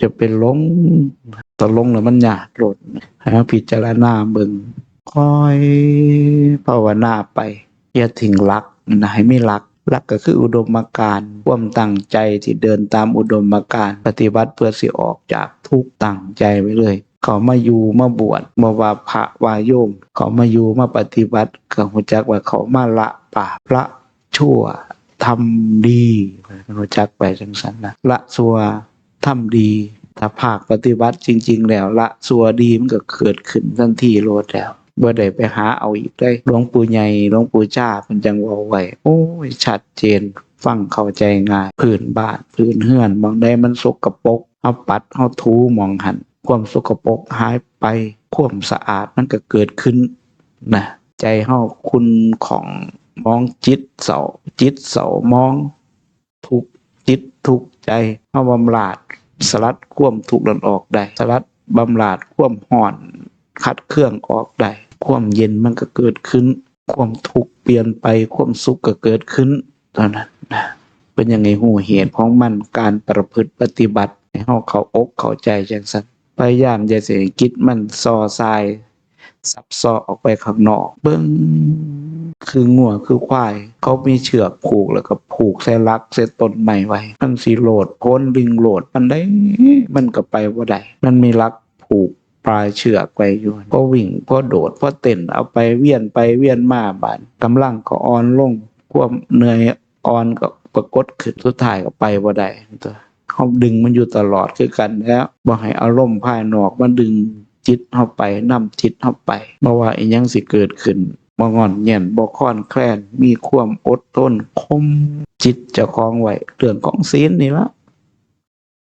จะเป็นลงตกลงแล้วมันยากโลดให้เราพิจารณาเบิ่งคอยภาวนาไปอย่าทิ้งหลักนะให้มีหลักก็คืออุดมการณ์ความตั้งใจที่เดินตามอุดมการณ์ปฏิบัติเพื่อสิออกจากทุกข์ตั้งใจไว้เลยเขามาอยู่มาบวชมาว่าพระว่าโยมเขามาอยู่มาปฏิบัติก็รู้จักว่าเขามาละบาปละชั่วทำดีรู้จักไปจังซั่นนะละชั่วทำดีถ้าภาคปฏิบัติจริงๆแล้วละชั่วดีมันก็เกิดขึ้นทันทีโลดแล้วบ่ได้ไปหาเอาอีกได้หลวงปู่ใหญ่หลวงปู่จ้าเพิ่นจังเว้าไว้โอ้ยชัดเจนฟังเข้าใจง่ายพื้นบ้านพื้นเรือนบางใดมันสกปรกเฮาปัดเฮาถูหม่องหันความสกปรกหายไปความสะอาดมันก็เกิดขึ้นนะใจเฮาคุณของมองจิตเสามองทุกจิตทุกใจเฮาบำราดสลัดความทุกข์นั้นออกได้สลัดบำราดความร้อนขัดเครื่องออกได้ความเย็นมันก็เกิดขึ้นความทุกข์เปลี่ยนไปความสุขก็เกิดขึ้นเท่านั้นนะเป็นยังไงหูเหตุของมันการประพฤติปฏิบัติให้เฮาเข้าอกเข้าใจจังซั่นพยายามอย่าสิให้จิตมันส่อทรายซับซ้อออกไปข้างนอกเบิ่งคืองัวคือควายเขามีเชือกผูกแล้วก็ผูกใส่ลักใส่ต้นไม้ไว้มันสิโลดพ้นดึงโลดมันได้มันก็ไปบ่ได้มันมีลักผูกปลายเชือกไว้อยู่พอวิ่งพอโดดพอเต้นเอาไปเวียนมาบาดกำลังก็อ่อนลงความเหนื่อยอ่อนก็ปรากฏขึ้นสุดท้ายก็ไปบ่ได้ตัวเฮาดึงมันอยู่ตลอดคือกันแล้วบ่ให้อารมณ์ภายนอกมาดึงจิตเฮาไปนำจิตเฮาไปบ่ว่าอีหยังสิเกิดขึ้นบ่งอนแง่นบ่คลอนแคลนมีความอดทนคมจิตเจ้าของไว้เรื่องของศีลนี่ละ